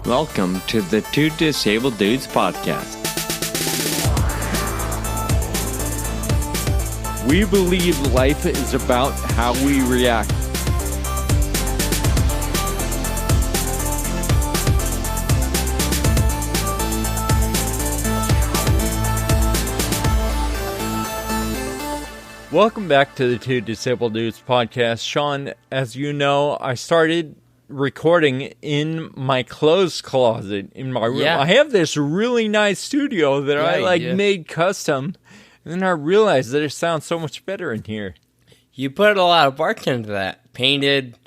Welcome to the Two Disabled Dudes podcast. We believe life is about how we react. Welcome back to the Two Disabled Dudes podcast. Sean, as you know, I started recording in my clothes closet in my room. Yeah. I have this really nice studio that I made custom, and then I realized that it sounds so much better in here. You put a lot of work into that. Painted,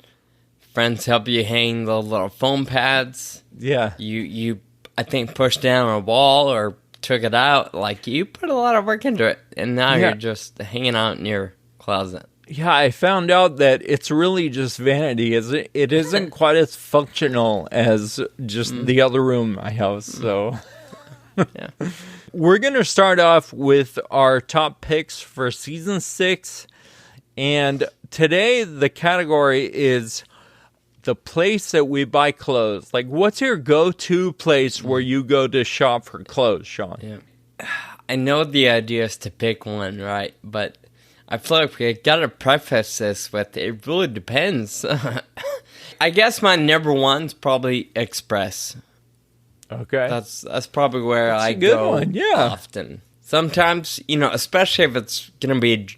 friends help you hang the little foam pads. Yeah. You I think pushed down a wall or took it out. Like, you put a lot of work into it, and now you're just hanging out in your closet. Yeah, I found out that it's really just vanity. It isn't quite as functional as just the other room I have, so... Yeah. We're going to start off with our top picks for Season 6, and today the category is the place that we buy clothes. Like, what's your go-to place where you go to shop for clothes, Sean? Yeah. I know the idea is to pick one, right? But I feel like we gotta preface this with, it really depends. I guess my number one's probably Express. Okay. That's probably where I go often. Sometimes, especially if it's gonna be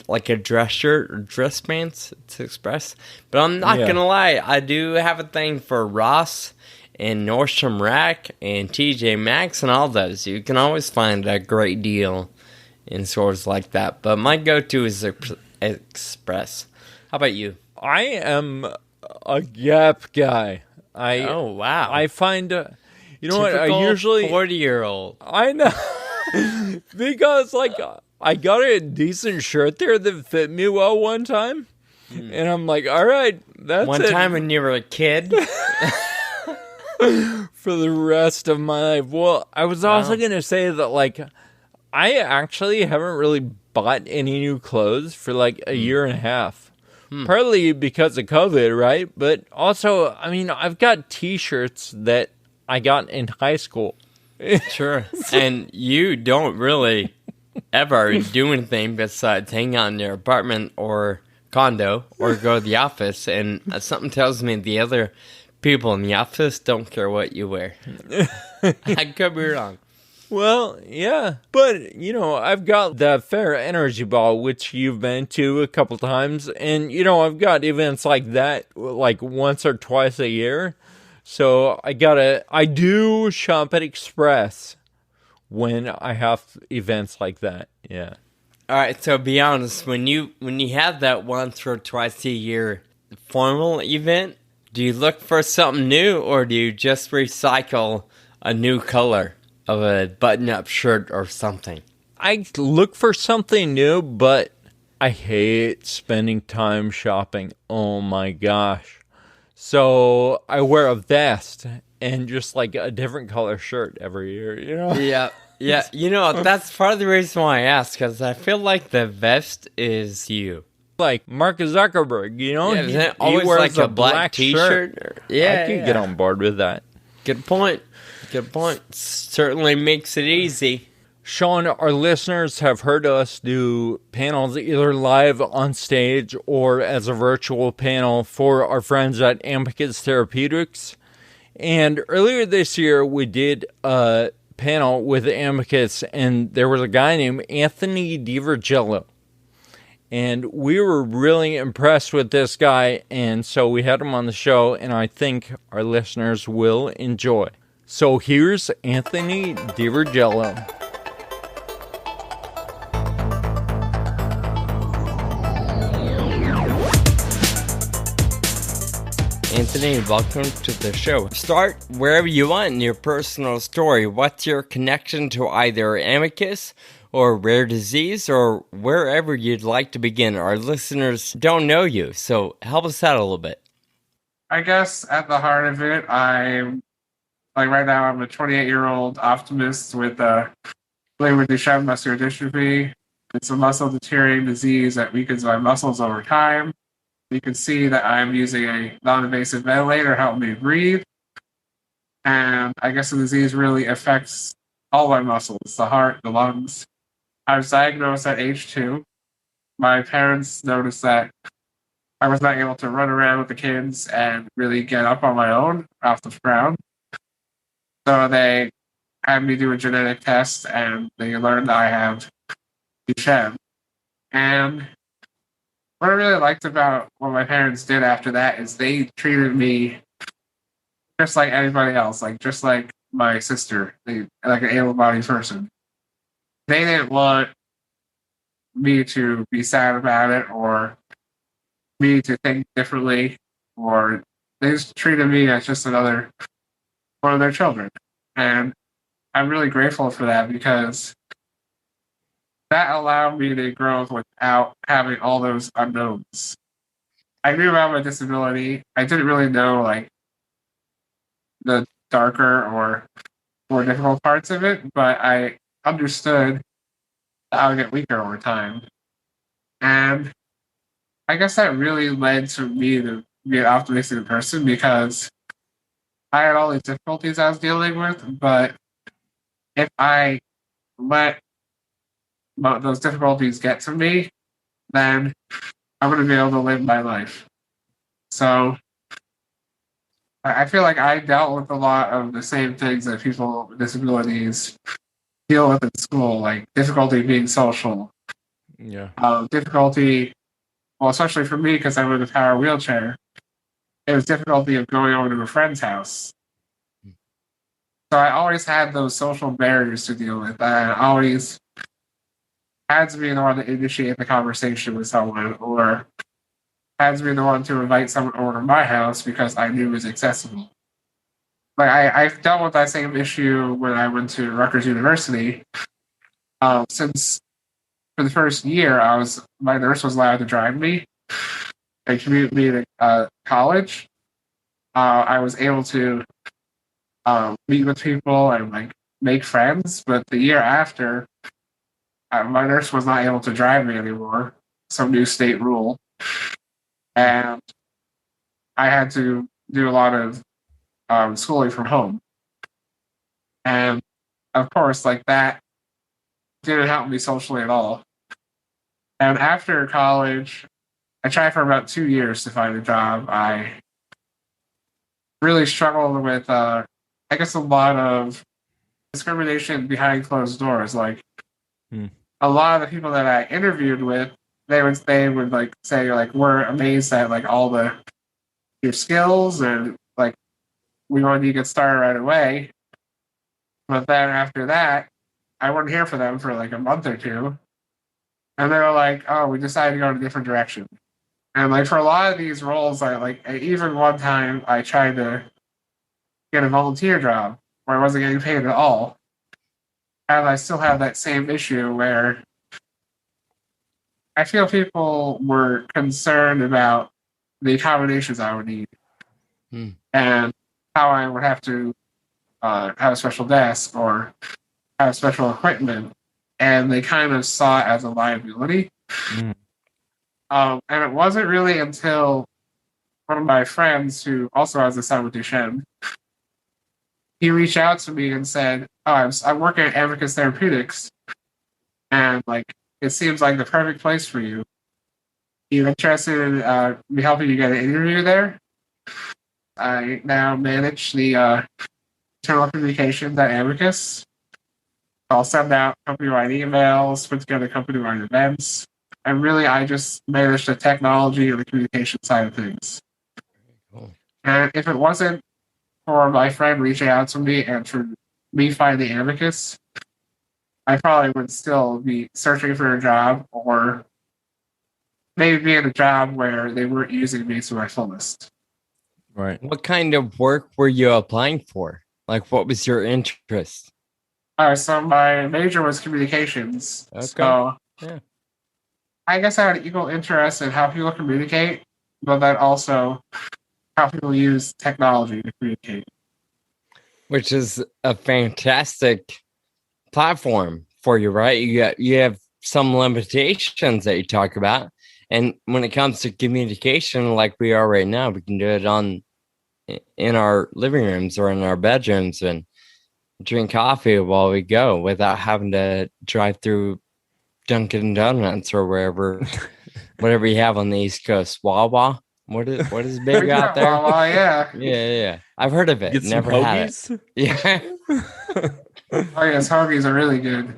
like a dress shirt or dress pants, it's Express. But I'm not gonna lie, I do have a thing for Ross and Nordstrom Rack and TJ Maxx and all those. You can always find a great deal in stores like that. But my go-to is Express. How about you? I am a Gap guy. Oh, wow. I find, Typical what, I usually... 40-year-old. I know. Because, I got a decent shirt there that fit me well one time. And I'm like, all right, that's One time when you were a kid? For the rest of my life. Well, I was also going to say that, I actually haven't really bought any new clothes for a year and a half. Partly because of COVID, right? But also, I've got t-shirts that I got in high school. Sure. And you don't really ever do anything besides hang out in your apartment or condo or go to the office. And something tells me the other people in the office don't care what you wear. I could be wrong. Well, yeah, but, I've got that Fair Energy Ball, which you've been to a couple times, and, I've got events like that, once or twice a year, so I do shop at Express when I have events like that, yeah. All right, so be honest, when you have that once or twice a year formal event, do you look for something new, or do you just recycle a new color of a button-up shirt or something? I look for something new, but I hate spending time shopping. Oh my gosh. So I wear a vest and just a different color shirt every year, Yeah. That's part of the reason why I asked, because I feel like the vest is you. Like Mark Zuckerberg, he always wears a black t-shirt. I could get on board with that. Good point. Certainly makes it easy. Sean, our listeners have heard us do panels either live on stage or as a virtual panel for our friends at Amicus Therapeutics. And earlier this year, we did a panel with Amicus, and there was a guy named Anthony DeVergillo. And we were really impressed with this guy, and so we had him on the show, and I think our listeners will enjoy. So here's Anthony DeVergillo. Anthony, welcome to the show. Start wherever you want in your personal story. What's your connection to either Amicus or rare disease, or wherever you'd like to begin? Our listeners don't know you, so help us out a little bit. I guess at the heart of it, right now, I'm a 28-year-old optimist with Duchenne muscular dystrophy. It's a muscle deteriorating disease that weakens my muscles over time. You can see that I'm using a non-invasive ventilator to help me breathe. And I guess the disease really affects all my muscles, the heart, the lungs. I was diagnosed at age 2. My parents noticed that I was not able to run around with the kids and really get up on my own off the ground. So they had me do a genetic test, and they learned I have Duchenne. And what I really liked about what my parents did after that is they treated me just like anybody else, like just like my sister, like an able-bodied person. They didn't want me to be sad about it or me to think differently, or they just treated me as just another one of their children. And I'm really grateful for that because that allowed me to grow without having all those unknowns. I knew about my disability. I didn't really know like the darker or more difficult parts of it, but I understood that I would get weaker over time. And I guess that really led to me to be an optimistic person because I had all these difficulties I was dealing with, but if I let those difficulties get to me, then I'm going to be able to live my life. So I feel like I dealt with a lot of the same things that people with disabilities deal with in school, like difficulty being social. Yeah. Difficulty, well, especially for me because I'm in a power wheelchair, it was difficulty of going over to a friend's house. So I always had those social barriers to deal with. I always had to be the one to initiate the conversation with someone, or had to be the one to invite someone over to my house because I knew it was accessible. Like I've dealt with that same issue when I went to Rutgers University. Since for the first year, my nurse was allowed to drive me and commute me to college. I was able to meet with people and like make friends. But the year after, my nurse was not able to drive me anymore. Some new state rule, and I had to do a lot of schooling from home. And of course, like that didn't help me socially at all. And after college, I tried for about 2 years to find a job. I really struggled with, I guess, a lot of discrimination behind closed doors. Like a lot of the people that I interviewed with, they would like say like we're amazed at like all your skills and like we want you to get started right away. But then after that, I wouldn't hear from them for like a month or two. And they were like, oh, we decided to go in a different direction. And like for a lot of these roles, even one time I tried to get a volunteer job where I wasn't getting paid at all. And I still have that same issue where I feel people were concerned about the accommodations I would need and how I would have to have a special desk or have special equipment, and they kind of saw it as a liability. And it wasn't really until one of my friends, who also has a son with Duchenne, he reached out to me and said, "Oh, I'm working at Amicus Therapeutics, and like it seems like the perfect place for you. You interested in me helping you get an interview there?" I now manage the internal communications at Amicus. I'll send out company-wide emails, put together company-wide events, and really I just manage the technology and the communication side of things. Cool. And if it wasn't for my friend reaching out to me and for me finding Amicus, I probably would still be searching for a job or maybe be in a job where they weren't using me to my fullest. Right. What kind of work were you applying for? Like, what was your interest? So my major was communications. Okay. So yeah. I guess I had an equal interest in how people communicate, but then also how people use technology to communicate. Which is a fantastic platform for you, right? You have some limitations that you talk about. And when it comes to communication, like we are right now, we can do it on in our living rooms or in our bedrooms and drink coffee while we go without having to drive through Dunkin' Donuts or whatever you have on the East Coast. Wawa. What is big out there? Wawa, yeah. Yeah. I've heard of it. Get Never some had hoagies? it. Yeah. Oh yes, hoagies are really good.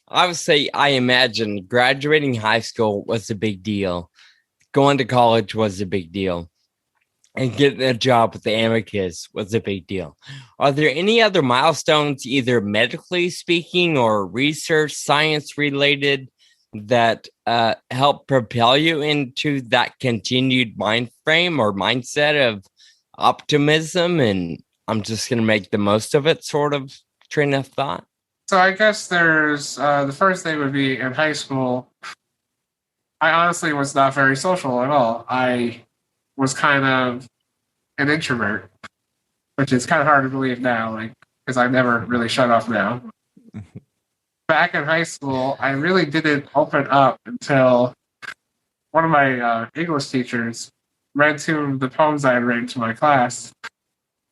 I would say I imagine graduating high school was a big deal. Going to college was a big deal. And getting a job with the Amicus was a big deal. Are there any other milestones, either medically speaking or research, science related, that help propel you into that continued mind frame or mindset of optimism and I'm just going to make the most of it sort of train of thought? So I guess there's the first thing would be in high school. I honestly was not very social at all. I was kind of an introvert, which is kind of hard to believe now, like because I never really shut off now. Back in high school, I really didn't open up until one of my English teachers read two of the poems I had written to my class,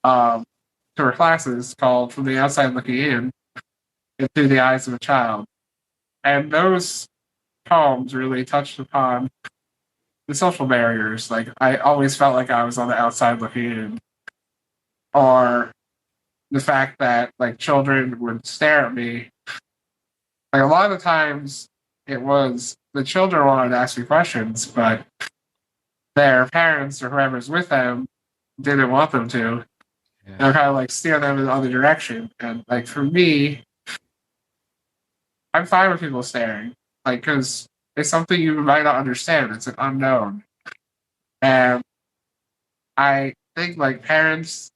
to her classes, called "From the Outside Looking In" and "Through the Eyes of a Child," and those poems really touched upon the social barriers. Like I always felt like I was on the outside looking in, or the fact that like children would stare at me. Like a lot of the times, it was the children wanted to ask me questions, but their parents or whoever's with them didn't want them to. Yeah. And kind of like steer them in the other direction. And like for me, I'm fine with people staring, like because it's something you might not understand. It's an unknown, and I think like parents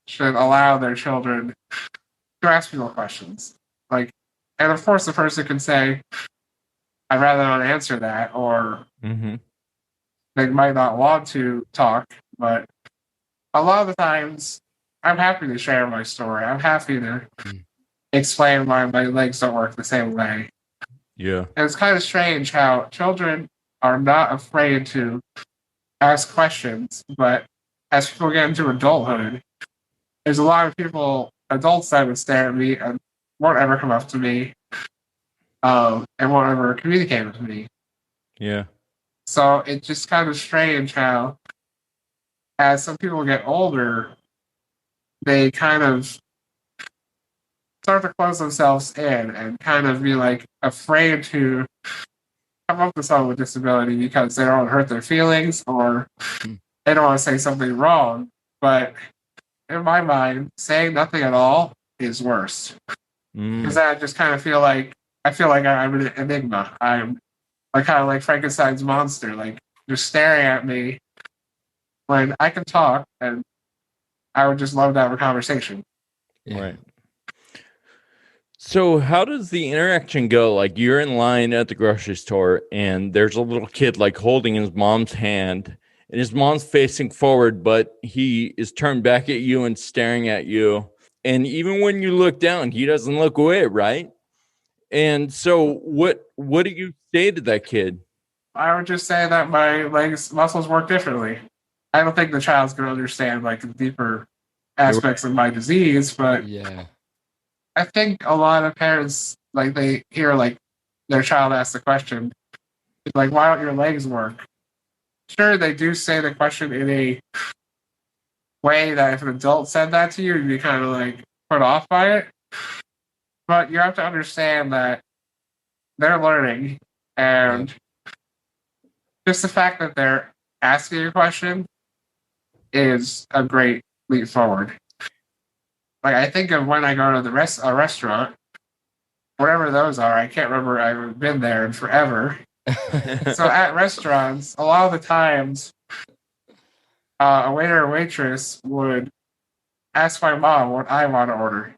should allow their children to ask people questions. Like, and of course, the person can say, "I'd rather not answer that," or they might not want to talk. But a lot of the times, I'm happy to share my story. I'm happy to explain why my legs don't work the same way. Yeah. And it's kind of strange how children are not afraid to ask questions, but as people get into adulthood, there's a lot of people, adults that would stare at me and won't ever come up to me, and won't ever communicate with me. Yeah. So it's just kind of strange how, as some people get older, they kind of start to close themselves in and kind of be like afraid to come up to someone with disability because they don't want to hurt their feelings or they don't want to say something wrong. But in my mind, saying nothing at all is worse. Because I just kind of feel like I'm an enigma. I'm like kind of like Frankenstein's monster, like just staring at me when I can talk and I would just love to have a conversation. Right. So how does the interaction go? Like you're in line at the grocery store and there's a little kid like holding his mom's hand and his mom's facing forward, but he is turned back at you and staring at you. And even when you look down, he doesn't look away, right? And so what do you say to that kid? I would just say that my legs muscles work differently. I don't think the child's going to understand like the deeper aspects of my disease, but yeah, I think a lot of parents like they hear like their child ask the question, like, "Why don't your legs work?" Sure, they do say the question in a way that if an adult said that to you, you'd be kind of like put off by it. But you have to understand that they're learning, and just the fact that they're asking a question is a great leap forward. Like I think of when I go to a restaurant, whatever those are, I can't remember. I haven't been there in forever. So at restaurants, a lot of the times, a waiter or waitress would ask my mom what I want to order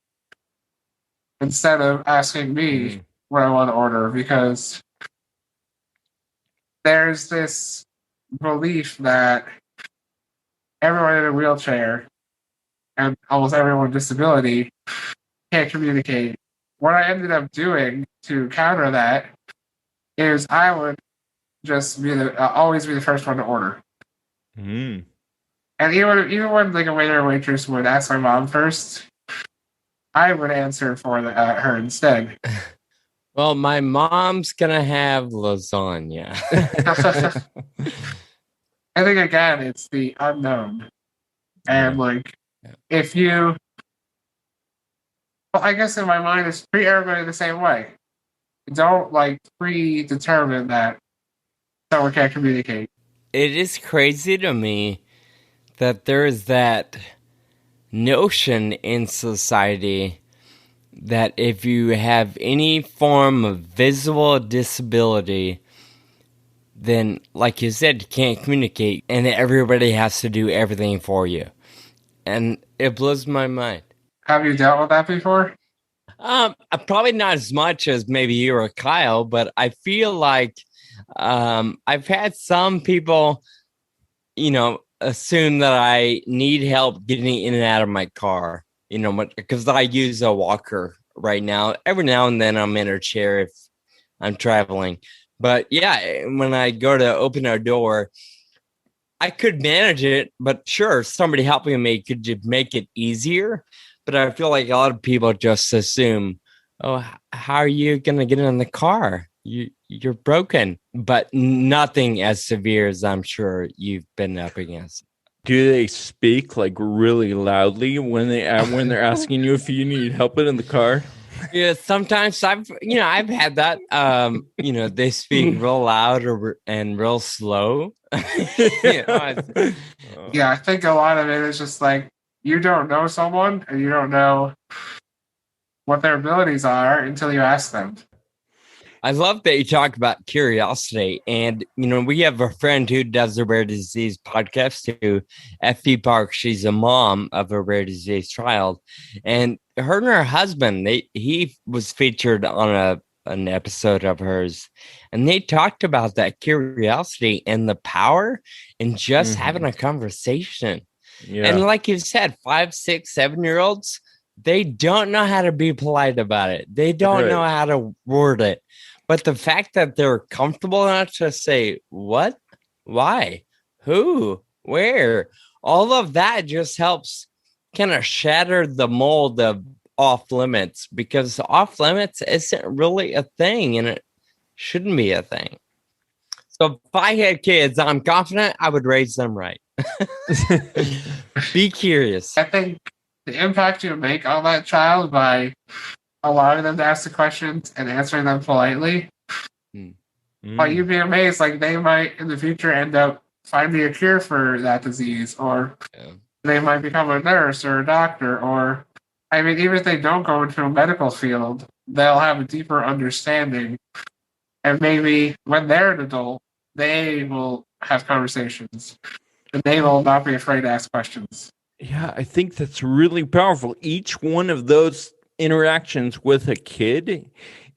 instead of asking me what I want to order, because there's this belief that everyone in a wheelchair and almost everyone with disability can't communicate. What I ended up doing to counter that is I would just be always be the first one to order. And And even when like a waiter or waitress would ask my mom first, I would answer for her instead. Well, my mom's gonna have lasagna. I think again, it's the unknown, and like if you, well, I guess in my mind, it's treat everybody the same way. Don't like predetermine that someone can't communicate. It is crazy to me that there is that notion in society that if you have any form of visible disability, then, like you said, you can't communicate, and everybody has to do everything for you. And it blows my mind. Have you dealt with that before? Probably not as much as maybe you or Kyle, but I feel like I've had some people, assume that I need help getting in and out of my car, because I use a walker right now. Every now and then I'm in a chair if I'm traveling. But yeah, when I go to open a door, I could manage it, but sure, somebody helping me could just make it easier. But I feel like a lot of people just assume, oh, how are you going to get in the car? You're broken, but nothing as severe as I'm sure you've been up against. Do they speak like really loudly when they're asking you if you need help in the car? Yeah, sometimes I've had that. They speak real loud and real slow. Yeah, I think a lot of it is just like you don't know someone and you don't know what their abilities are until you ask them. I love that you talk about curiosity. And, we have a friend who does a rare disease podcast too, FP Park. She's a mom of a rare disease child. And her and her husband, he was featured on an episode of hers. And they talked about that curiosity and the power in just having a conversation. Yeah. And like you said, 5, 6, 7-year-olds, they don't know how to be polite about it. They don't know how to word it. But the fact that they're comfortable enough to say, what, why, who, where, all of that just helps kind of shatter the mold of off limits, because off limits isn't really a thing and it shouldn't be a thing. So if I had kids, I'm confident I would raise them right. Be curious. I think the impact you make on that child by allowing them to ask the questions and answering them politely, but you'd be amazed, like they might in the future end up finding a cure for that disease, or they might become a nurse or a doctor, or I mean, even if they don't go into a medical field, they'll have a deeper understanding, and maybe when they're an adult, they will have conversations and they will not be afraid to ask questions. Yeah, I think that's really powerful. Each one of those interactions with a kid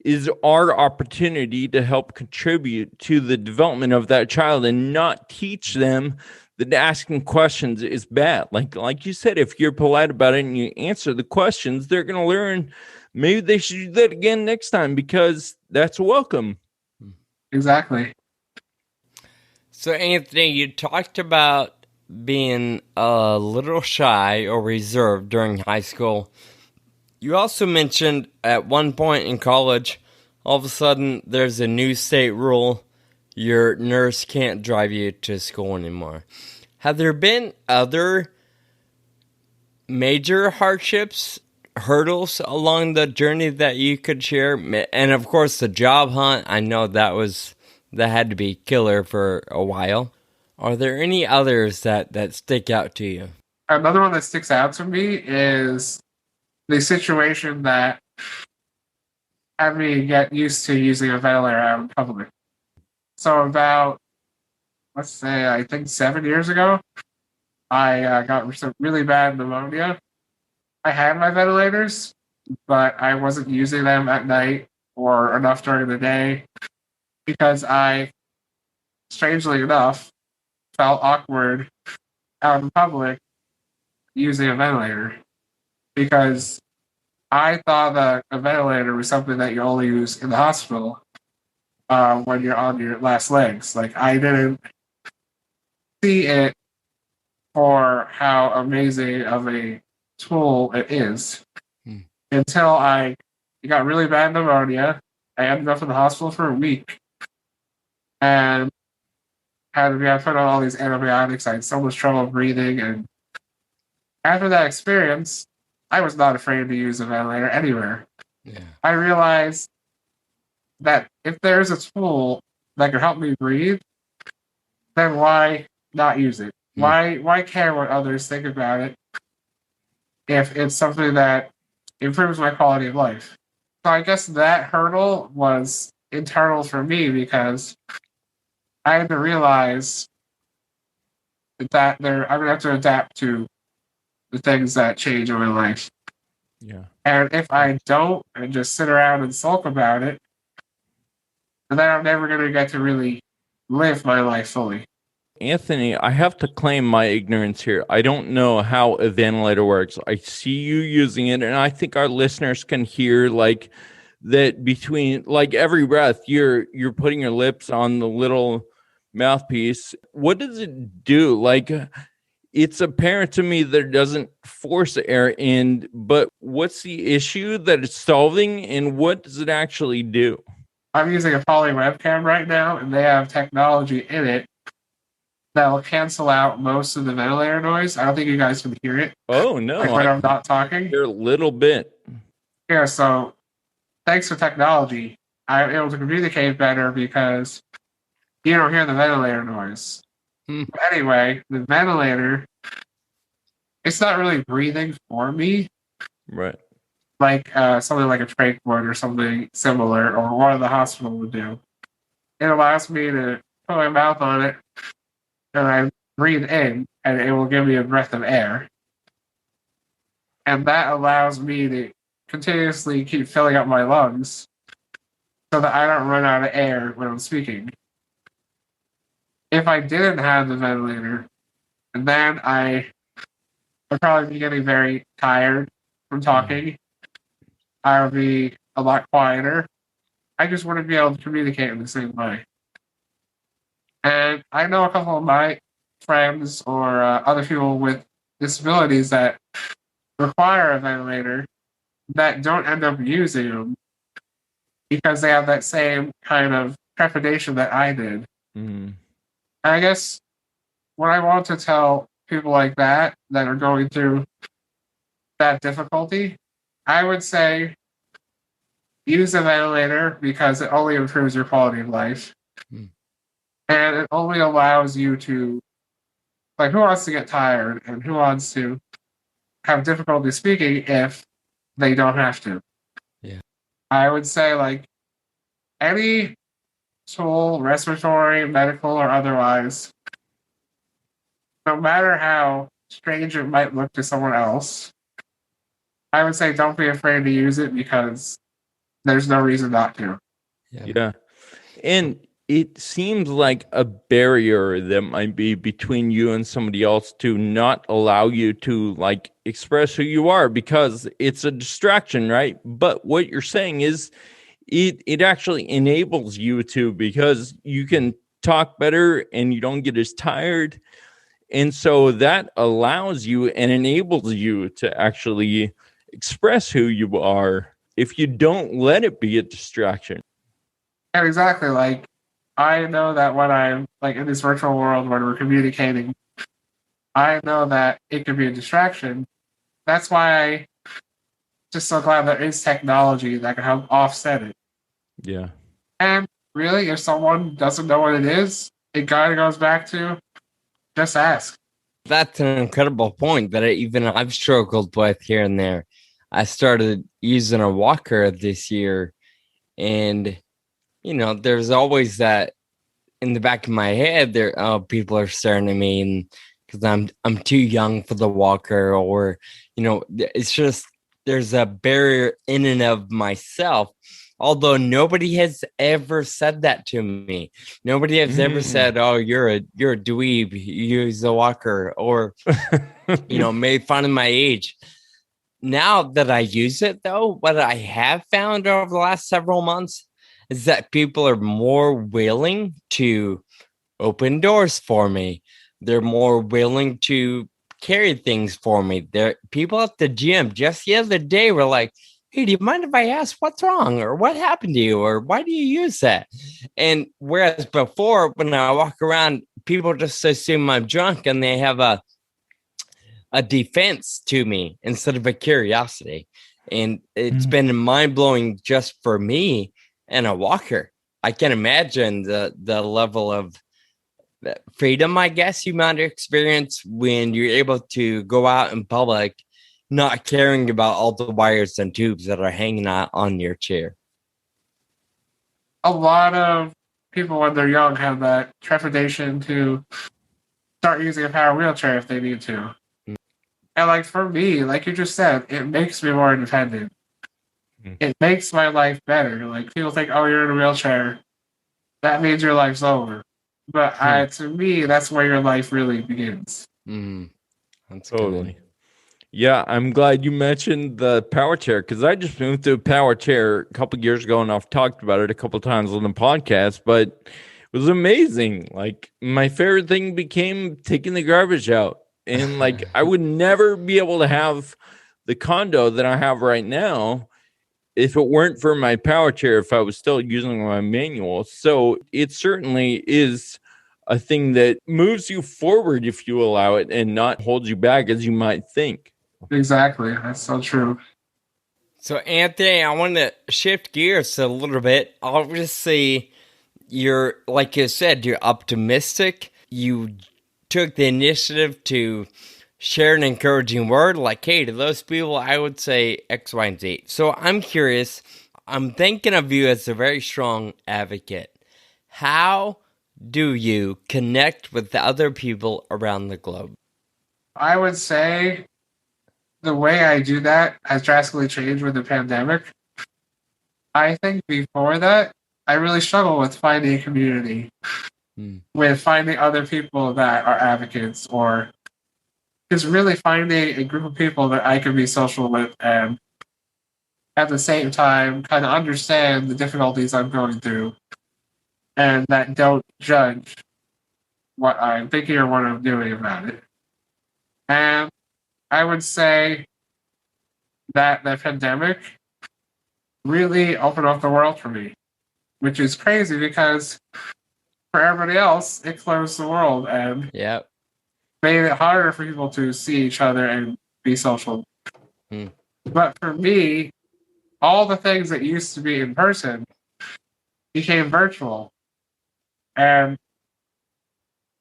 is our opportunity to help contribute to the development of that child and not teach them that asking questions is bad. Like you said, if you're polite about it and you answer the questions, they're going to learn maybe they should do that again next time because that's welcome. Exactly. So, Anthony, you talked about being a little shy or reserved during high school. You also mentioned at one point in college, all of a sudden there's a new state rule. Your nurse can't drive you to school anymore. Have there been other major hardships, hurdles along the journey that you could share? And of course, the job hunt, I know that had to be killer for a while. Are there any others that stick out to you? Another one that sticks out to me is the situation that had me get used to using a ventilator out in public. So about, let's say, I think 7 years ago, I got some really bad pneumonia. I had my ventilators, but I wasn't using them at night or enough during the day because I, strangely enough, felt awkward out in public using a ventilator because I thought that a ventilator was something that you only use in the hospital when you're on your last legs. Like I didn't see it for how amazing of a tool it is until I got really bad pneumonia. I ended up in the hospital for a week and had to be put on all these antibiotics. I had so much trouble breathing. And after that experience, I was not afraid to use a ventilator anywhere. Yeah. I realized that if there's a tool that can help me breathe, then why not use it? Why care what others think about it if it's something that improves my quality of life? So I guess that hurdle was internal for me because I had to realize that I'm gonna have to adapt to the things that change in my life. Yeah. And if I don't and just sit around and sulk about it, then I'm never gonna get to really live my life fully. Anthony, I have to claim my ignorance here. I don't know how a ventilator works. I see you using it, and I think our listeners can hear like that between like every breath, you're putting your lips on the little mouthpiece. What does it do? Like, it's apparent to me that it doesn't force air in, but what's the issue that it's solving, and what does it actually do? I'm using a poly webcam right now, and they have technology in it that will cancel out most of the ventilator noise. I don't think you guys can hear it. Oh, no. Like when I'm not talking. Hear a little bit. Yeah, so thanks to technology, I'm able to communicate better because you don't hear the ventilator noise. But anyway, the ventilator, it's not really breathing for me. Right. Like something like a trach would or something similar, or what the hospital would do. It allows me to put my mouth on it and I breathe in, and it will give me a breath of air. And that allows me to continuously keep filling up my lungs so that I don't run out of air when I'm speaking. If I didn't have the ventilator, then I would probably be getting very tired from talking. I would be a lot quieter. I just wouldn't be able to communicate in the same way. And I know a couple of my friends or other people with disabilities that require a ventilator that don't end up using them because they have that same kind of trepidation that I did. Mm. And I guess what I want to tell people like that are going through that difficulty, I would say use a ventilator because it only improves your quality of life. And it only allows you to, like, who wants to get tired and who wants to have difficulty speaking if they don't have to? Yeah. I would say, like, any tool, respiratory, medical, or otherwise, no matter how strange it might look to someone else, I would say don't be afraid to use it because there's no reason not to. Yeah. And it seems like a barrier that might be between you and somebody else to not allow you to like express who you are because it's a distraction, right? But what you're saying is it actually enables you to, because you can talk better and you don't get as tired. And so that allows you and enables you to actually express who you are if you don't let it be a distraction. And exactly, like, I know that when I'm like in this virtual world when we're communicating, I know that it could be a distraction. That's why I just so glad there is technology that can help offset it. Yeah. And really, if someone doesn't know what it is, it kind of goes back to just ask. That's an incredible point that I've struggled with here and there. I started using a walker this year, and there's always that in the back of my head. People are staring at me, and because I'm too young for the walker, or it's just there's a barrier in and of myself. Although nobody has ever said that to me. Nobody has ever said, "Oh, you're a dweeb, you use a walker," or made fun of my age. Now that I use it, though, what I have found over the last several months is that people are more willing to open doors for me, They're more willing to carry things for me. There, people at the gym just the other day were like, "Hey, do you mind if I ask what's wrong or what happened to you or why do you use that?" And whereas before, when I walk around, people just assume I'm drunk and they have a defense to me instead of a curiosity. And it's been mind-blowing just for me and a walker. I can imagine the level of freedom, I guess, you might experience when you're able to go out in public, not caring about all the wires and tubes that are hanging out on your chair. A lot of people when they're young have that trepidation to start using a power wheelchair if they need to. And like for me, like you just said, it makes me more independent. It makes my life better. Like people think, oh, you're in a wheelchair. That means your life's over. But to me, that's where your life really begins. That's totally. Good. Yeah, I'm glad you mentioned the power chair because I just moved to a power chair a couple years ago and I've talked about it a couple times on the podcast, but it was amazing. Like my favorite thing became taking the garbage out. And like I would never be able to have the condo that I have right now if it weren't for my power chair, if I was still using my manual. So it certainly is a thing that moves you forward if you allow it and not holds you back as you might think. Exactly. That's so true. So, Anthony, I want to shift gears a little bit. Obviously, you're, like you said, you're optimistic. You took the initiative to share an encouraging word like, hey, to those people, I would say X, Y, and Z. So I'm curious. I'm thinking of you as a very strong advocate. How do you connect with the other people around the globe? I would say the way I do that has drastically changed with the pandemic. I think before that, I really struggled with finding a community, with finding other people that are advocates, or just really finding a group of people that I can be social with and at the same time kind of understand the difficulties I'm going through and that don't judge what I'm thinking or what I'm doing about it. And I would say that the pandemic really opened up the world for me, which is crazy because for everybody else, it closed the world and made it harder for people to see each other and be social. But for me, all the things that used to be in person became virtual. And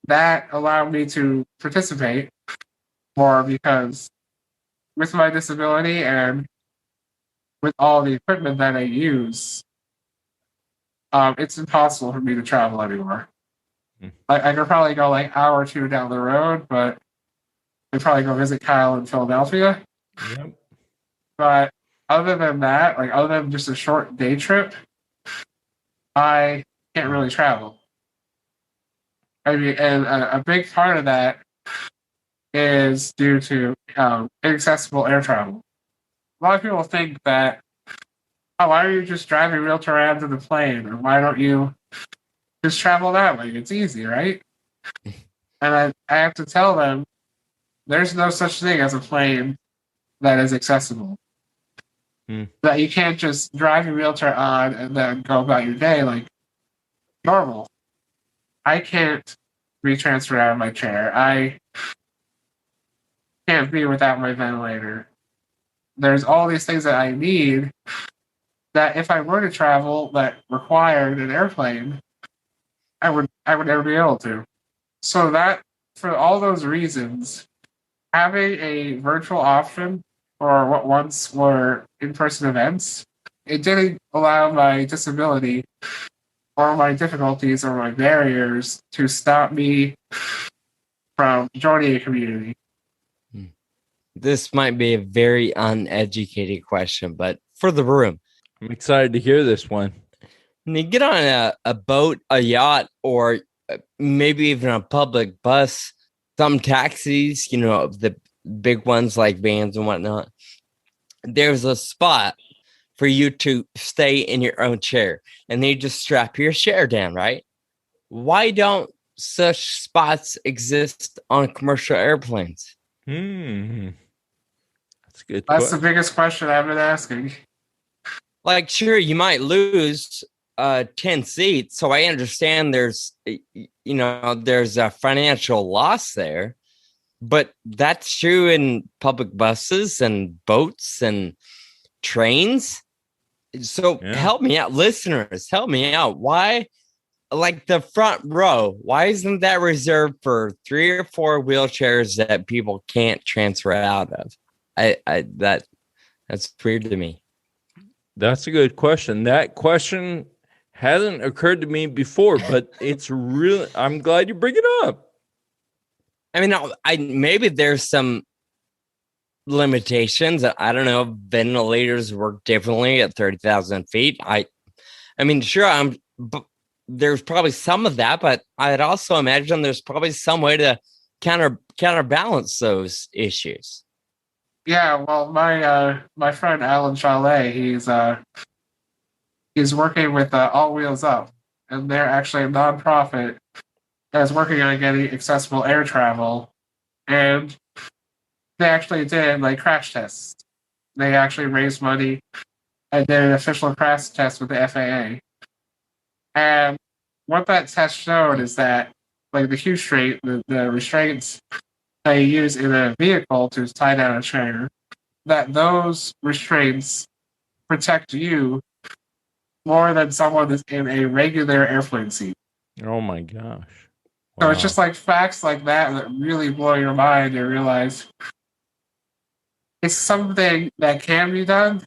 that allowed me to participate more because with my disability and with all the equipment that I use, it's impossible for me to travel anymore. I could probably go like an hour or two down the road, but I'd probably go visit Kyle in Philadelphia. But other than that, like other than just a short day trip, I can't really travel. I mean, and a big part of that is due to inaccessible air travel. A lot of people think that, oh, why are you just driving wheelchair around to the plane? Or why don't you just travel that way? It's easy, right? And I have to tell them there's no such thing as a plane that is accessible. That you can't just drive your wheelchair on and then go about your day like normal. I can't be transferred out of my chair. I can't be without my ventilator. There's all these things that I need that if I were to travel that required an airplane, I would never be able to. So that for all those reasons, having a virtual option for what once were in-person events, it didn't allow my disability or my difficulties or my barriers to stop me from joining a community. This might be a very uneducated question, but for the room. I'm excited to hear this one. When you get on a boat, a yacht, or maybe even a public bus, some taxis, you know, the big ones like vans and whatnot, there's a spot for you to stay in your own chair and they just strap your chair down, right? Why don't such spots exist on commercial airplanes? That's a good That's question. the biggest question I've been asking. Like, sure, you might lose 10 seats, so I understand there's a financial loss there, but that's true in public buses and boats and trains. So help me out, listeners, help me out. Why, like the front row, why isn't that reserved for 3 or 4 wheelchairs that people can't transfer out of? That's weird to me. That's a good question. That question hasn't occurred to me before, but it's really, I'm glad you bring it up. I mean, maybe there's some limitations. I don't know. Ventilators work differently at 30,000 feet. I mean, sure, there's probably some of that, but I'd also imagine there's probably some way to counterbalance those issues. Yeah, well, my friend Alan Chalet, he's working with All Wheels Up, and they're actually a nonprofit that's working on getting accessible air travel, and they actually did like crash tests. They actually raised money and did an official crash test with the FAA. And what that test showed is that like the the restraints they use in a vehicle to tie down a chair, that those restraints protect you more than someone that's in a regular airplane seat. Oh my gosh. Wow. So it's just like facts like that really blow your mind and realize it's something that can be done.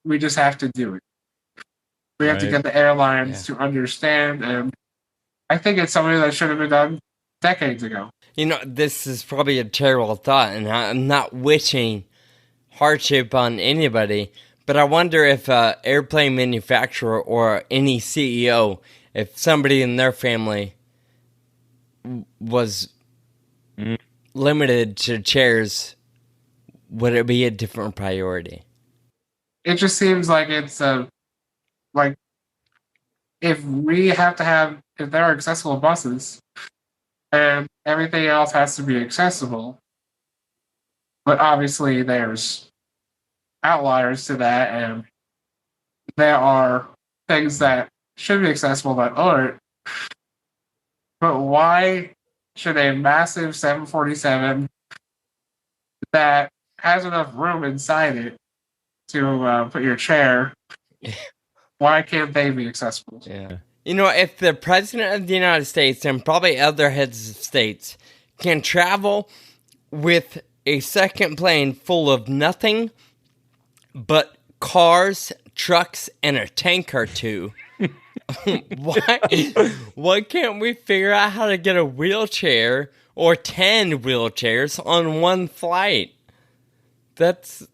We just have to do it. We have to get the airlines to understand, and I think it's something that should have been done decades ago. This is probably a terrible thought, and I'm not wishing hardship on anybody, but I wonder if an airplane manufacturer or any CEO, if somebody in their family was limited to chairs, would it be a different priority? It just seems like it's like if there are accessible buses and everything else has to be accessible, but obviously there's outliers to that, and there are things that should be accessible that aren't. But why should a massive 747 that has enough room inside it to put your chair, why can't they be accessible? Yeah. If the president of the United States and probably other heads of states can travel with a second plane full of nothing but cars, trucks, and a tank or two, why can't we figure out how to get a wheelchair or 10 wheelchairs on one flight? That's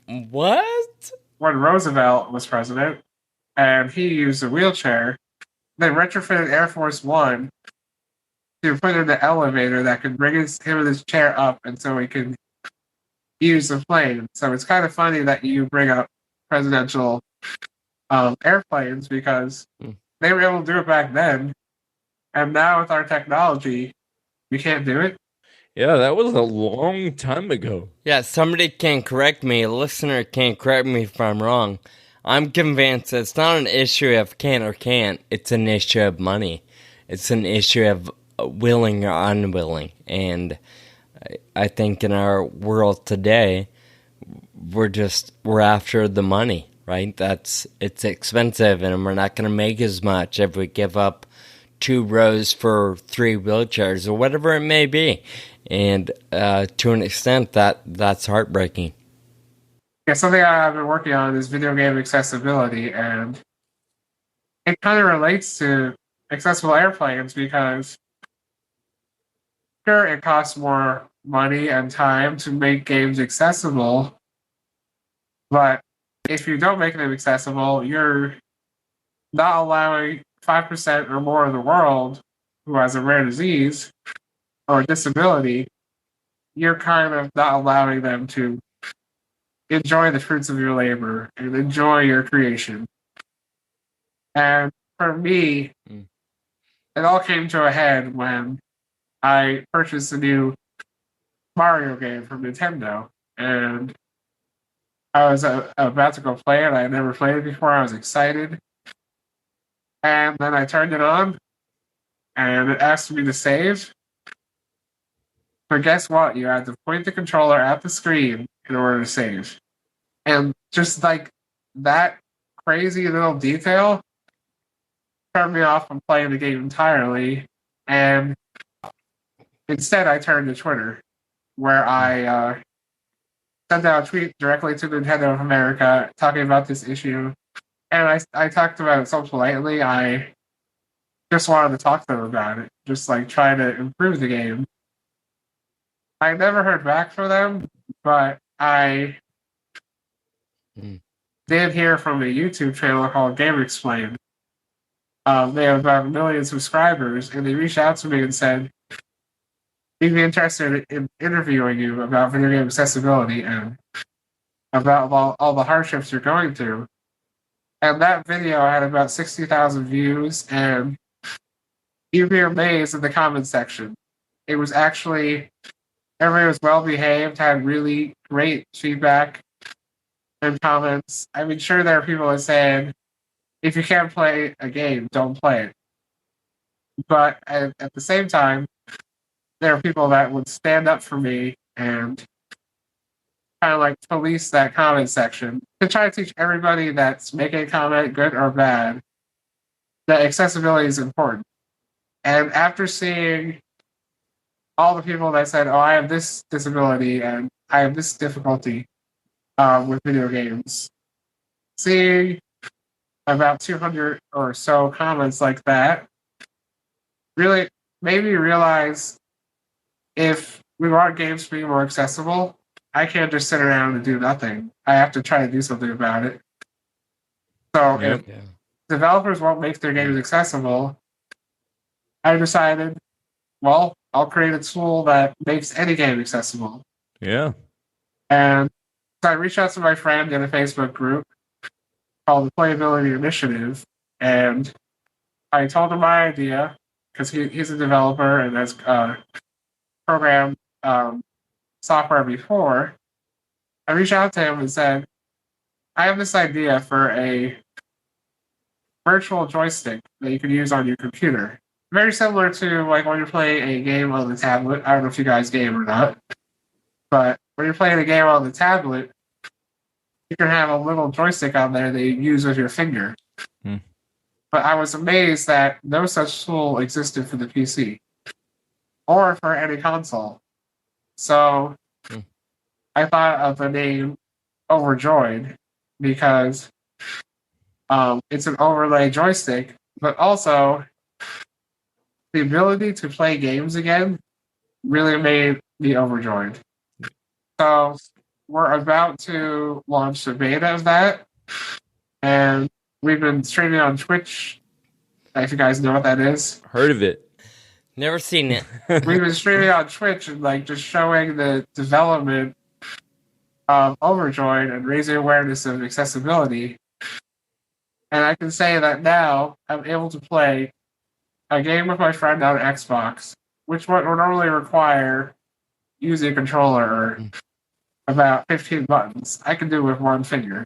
what? When Roosevelt was president and he used a wheelchair, they retrofitted Air Force One to put in the elevator that could bring him and his chair up, and so he could use the plane. So it's kind of funny that you bring up presidential airplanes, because they were able to do it back then, and now with our technology, we can't do it. Yeah, that was a long time ago. Yeah, somebody can correct me. A listener can correct me if I'm wrong. I'm convinced it's not an issue of can or can't. It's an issue of money. It's an issue of willing or unwilling. And I think in our world today, we're after the money, right? It's expensive, and we're not going to make as much if we give up 2 rows for 3 wheelchairs or whatever it may be. And to an extent, that's heartbreaking. Yeah, something I've been working on is video game accessibility, and it kind of relates to accessible airplanes, because sure, it costs more money and time to make games accessible, but if you don't make them accessible, you're not allowing 5% or more of the world who has a rare disease or disability, you're kind of not allowing them to enjoy the fruits of your labor and enjoy your creation. And for me, it all came to a head when I purchased a new Mario game from Nintendo, and I was about to go play it. I had never played it before. I was excited, and then I turned it on, and it asked me to save. But guess what? You had to point the controller at the screen in order to save. And just like that crazy little detail turned me off from playing the game entirely. And instead, I turned to Twitter, where I sent out a tweet directly to Nintendo of America talking about this issue. And I talked about it so politely. I just wanted to talk to them about it, just like try to improve the game. I never heard back from them, but I did hear from a YouTube channel called Game Explained. They have about 1 million subscribers, and they reached out to me and said, we'd be interested in interviewing you about video game accessibility and about all the hardships you're going through. And that video had about 60,000 views, and you'd be amazed in the comment section. It was actually, everybody was well behaved, had really great feedback and comments. I mean, sure, there are people that said, if you can't play a game, don't play it. But at the same time, there are people that would stand up for me and kind of like police that comment section to try to teach everybody that's making a comment, good or bad, that accessibility is important. And after seeing all the people that said, oh, I have this disability and I have this difficulty with video games, seeing about 200 or so comments like that really made me realize if we want games to be more accessible, I can't just sit around and do nothing. I have to try to do something about it. So if developers won't make their games accessible, I decided, well, I'll create a tool that makes any game accessible. Yeah. And so I reached out to my friend in a Facebook group called the Playability Initiative, and I told him my idea, because he's a developer and has programmed software before. I reached out to him and said, I have this idea for a virtual joystick that you can use on your computer. Very similar to like when you're playing a game on the tablet. I don't know if you guys game or not, but when you're playing a game on the tablet, you can have a little joystick on there that you use with your finger. But I was amazed that no such tool existed for the PC or for any console. So I thought of the name Overjoyed because it's an overlay joystick, but also the ability to play games again really made me overjoyed. So we're about to launch the beta of that, and we've been streaming on Twitch. If you guys know what that is. Heard of it. Never seen it. We've been streaming on Twitch and like just showing the development of Overjoyed and raising awareness of accessibility. And I can say that now I'm able to play a game with my friend on Xbox, which would normally require using a controller or about 15 buttons. I can do with one finger.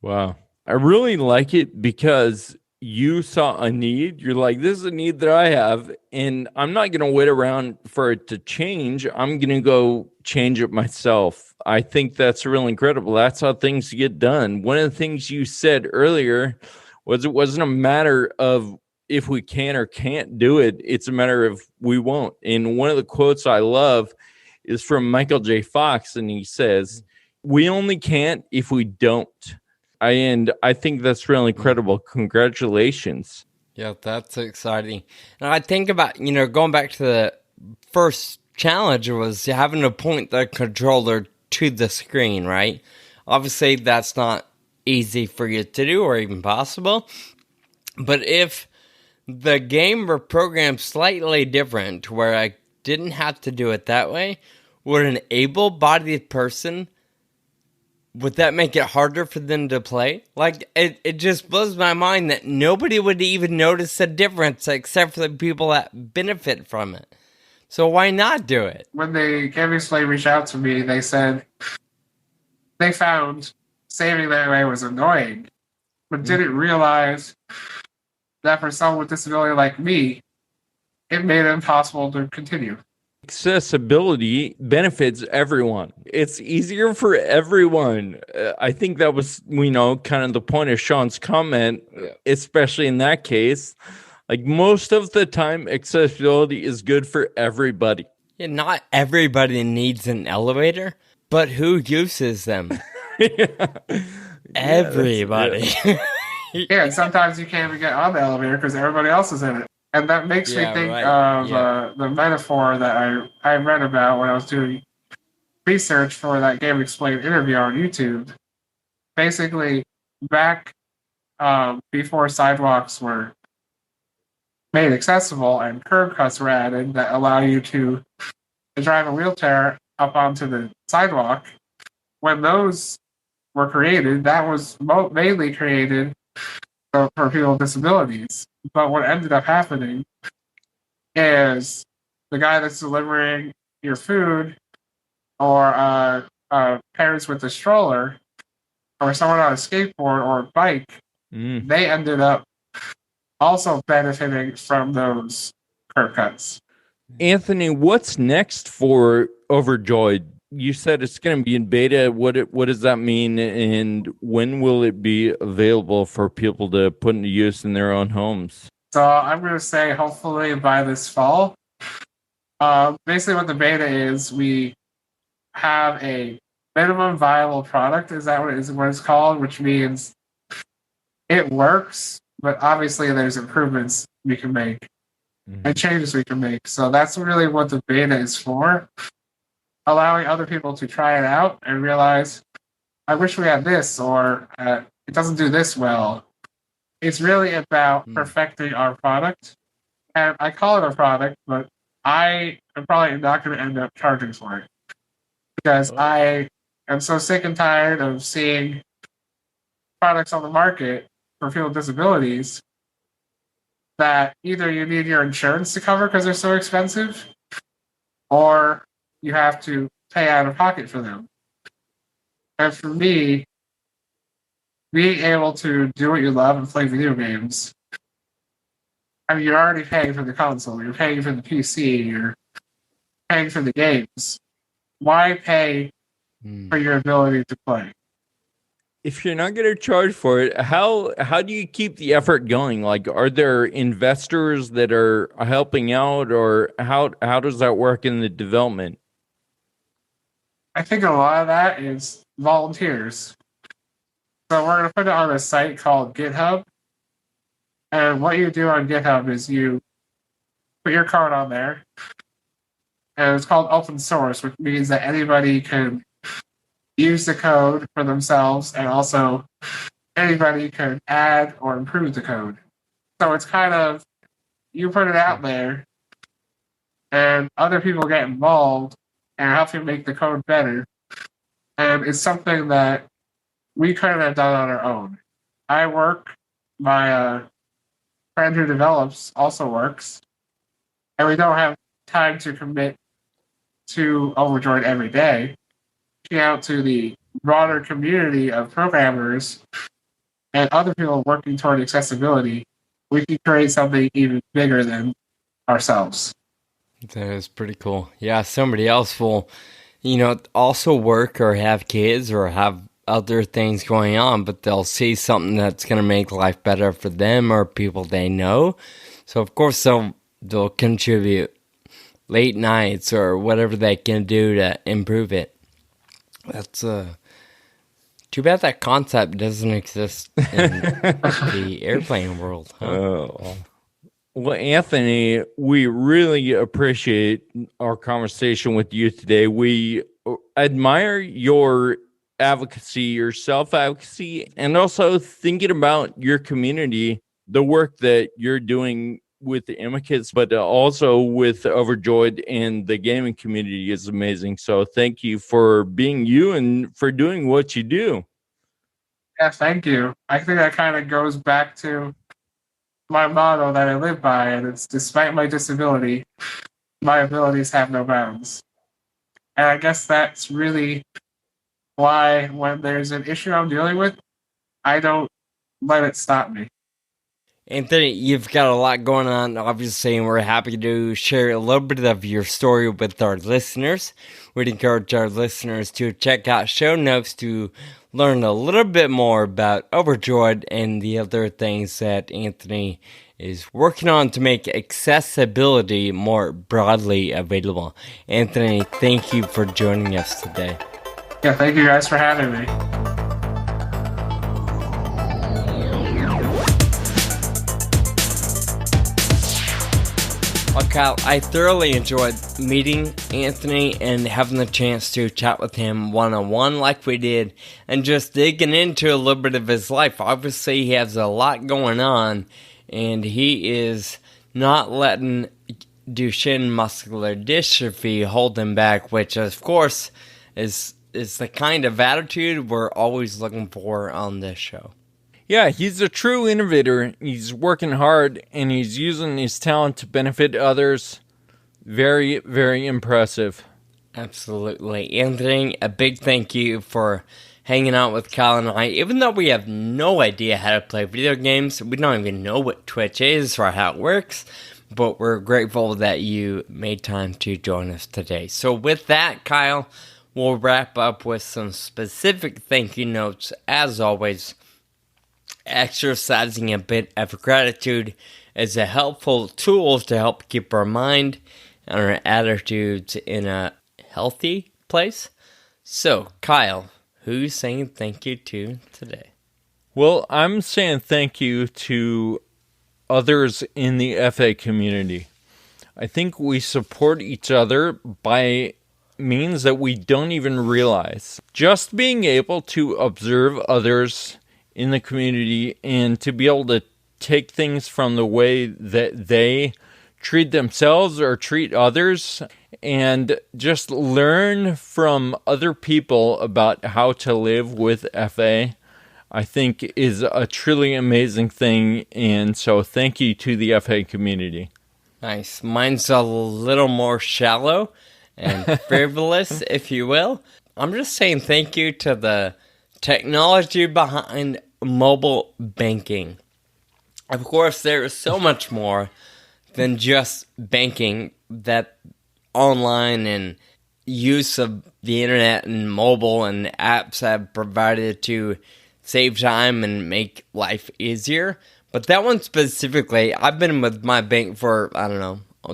Wow. I really like it because you saw a need. You're like, this is a need that I have, and I'm not going to wait around for it to change. I'm going to go change it myself. I think that's really incredible. That's how things get done. One of the things you said earlier was it wasn't a matter of if we can or can't do it. It's a matter of we won't. And one of the quotes I love is from Michael J. Fox, and he says, we only can't if we don't. And I think that's really incredible. Congratulations. Yeah, that's exciting. And I think about, going back to the first challenge was having to point the controller to the screen, right? Obviously, that's not easy for you to do or even possible. But if the game were programmed slightly different to where I didn't have to do it that way, would an able-bodied person would that make it harder for them to play? Like, it just blows my mind that nobody would even notice a difference except for the people that benefit from it. So why not do it? When the gambling slave reached out to me, they said they found saving that way was annoying, but didn't realize that for someone with disability like me, it made it impossible to continue. Accessibility benefits everyone. It's easier for everyone. I think that was, kind of the point of Sean's comment, especially in that case. Like, most of the time, accessibility is good for everybody. Yeah, not everybody needs an elevator, but who uses them? Everybody. Yeah, and sometimes you can't even get on the elevator because everybody else is in it. And that makes me think of the metaphor that I read about when I was doing research for that Game Explained interview on YouTube. Basically, back before sidewalks were made accessible and curb cuts were added that allow you to drive a wheelchair up onto the sidewalk, when those were created, that was mainly created for people with disabilities. But what ended up happening is the guy that's delivering your food, or parents with a stroller, or someone on a skateboard or a bike, they ended up also benefiting from those curb cuts. Anthony, what's next for Overjoyed? You said it's going to be in beta. What does that mean, and when will it be available for people to put into use in their own homes? So I'm going to say hopefully by this fall. Basically what the beta is, we have a minimum viable product. Is that what it's called? Which means it works, but obviously there's improvements we can make and changes we can make. So that's really what the beta is for. Allowing other people to try it out and realize, I wish we had this, or it doesn't do this well. It's really about perfecting our product. And I call it a product, but I am probably not going to end up charging for it. Because I am so sick and tired of seeing products on the market for people with disabilities that either you need your insurance to cover because they're so expensive, or you have to pay out of pocket for them. And for me, being able to do what you love and play video games, I mean, you're already paying for the console, you're paying for the PC, you're paying for the games. Why pay for your ability to play? If you're not going to charge for it, how do you keep the effort going? Like, are there investors that are helping out, or how does that work in the development? I think a lot of that is volunteers. So we're going to put it on a site called GitHub. And what you do on GitHub is you put your code on there. And it's called open source, which means that anybody can use the code for themselves, and also anybody can add or improve the code. So it's kind of, you put it out there, and other people get involved and help you make the code better. And it's something that we couldn't have done on our own. I work, my friend who develops also works, and we don't have time to commit to Overjoyed every day. Reaching out to the broader community of programmers and other people working toward accessibility, we can create something even bigger than ourselves. That is pretty cool. Yeah, somebody else will, also work or have kids or have other things going on, but they'll see something that's going to make life better for them or people they know. So, of course, they'll contribute late nights or whatever they can do to improve it. That's too bad that concept doesn't exist in the airplane world. Huh? Oh. Well, Anthony, we really appreciate our conversation with you today. We admire your advocacy, your self-advocacy, and also thinking about your community, the work that you're doing with the Amicus, but also with Overjoyed and the gaming community is amazing. So thank you for being you and for doing what you do. Yeah, thank you. I think that kind of goes back to my motto that I live by, and it's despite my disability, my abilities have no bounds. And I guess that's really why when there's an issue I'm dealing with, I don't let it stop me. Anthony, you've got a lot going on, obviously, and we're happy to share a little bit of your story with our listeners. We'd encourage our listeners to check out show notes to learn a little bit more about Overjoyed and the other things that Anthony is working on to make accessibility more broadly available. Anthony, thank you for joining us today. Yeah, thank you guys for having me. Well, Kyle, I thoroughly enjoyed meeting Anthony and having the chance to chat with him one-on-one like we did and just digging into a little bit of his life. Obviously, he has a lot going on, and he is not letting Duchenne muscular dystrophy hold him back, which, of course, is the kind of attitude we're always looking for on this show. Yeah, he's a true innovator. He's working hard, and he's using his talent to benefit others. Very, very impressive. Absolutely. Anthony, a big thank you for hanging out with Kyle and I. Even though we have no idea how to play video games, we don't even know what Twitch is or how it works, but we're grateful that you made time to join us today. So with that, Kyle, we'll wrap up with some specific thank you notes, as always. Exercising a bit of gratitude is a helpful tool to help keep our mind and our attitudes in a healthy place. So, Kyle, who's saying thank you to today? Well, I'm saying thank you to others in the FA community. I think we support each other by means that we don't even realize. Just being able to observe others in the community and to be able to take things from the way that they treat themselves or treat others and just learn from other people about how to live with FA, I think is a truly amazing thing. And so thank you to the FA community. Nice. Mine's a little more shallow and frivolous, if you will. I'm just saying thank you to the technology behind mobile banking. Of course, there is so much more than just banking that online and use of the internet and mobile and apps have provided to save time and make life easier. But that one specifically, I've been with my bank for,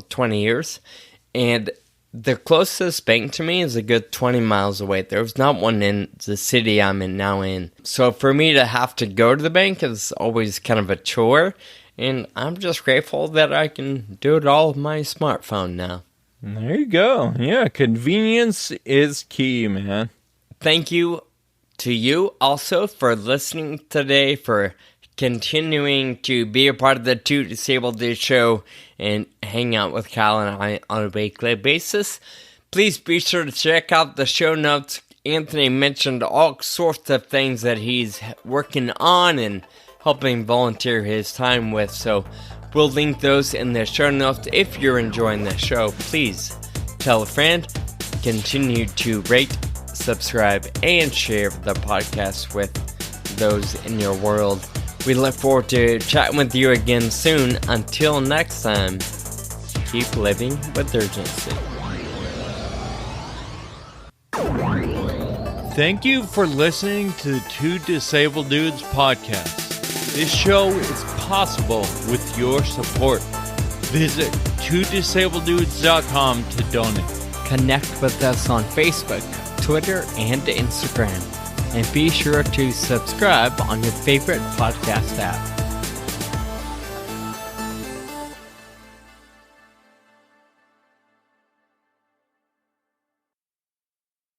20 years, and the closest bank to me is a good 20 miles away. There's not one in the city I'm now in. So for me to have to go to the bank is always kind of a chore. And I'm just grateful that I can do it all with my smartphone now. There you go. Yeah, convenience is key, man. Thank you to you also for listening today, for continuing to be a part of the Two Disabled Dudes show and hang out with Kyle and I on a weekly basis. Please be sure to check out the show notes. Anthony mentioned all sorts of things that he's working on and helping volunteer his time with, so we'll link those in the show notes. If you're enjoying the show, please tell a friend, continue to rate, subscribe, and share the podcast with those in your world. We look forward to chatting with you again soon. Until next time, keep living with urgency. Thank you for listening to the Two Disabled Dudes podcast. This show is possible with your support. Visit twodisableddudes.com to donate. Connect with us on Facebook, Twitter, and Instagram. And be sure to subscribe on your favorite podcast app.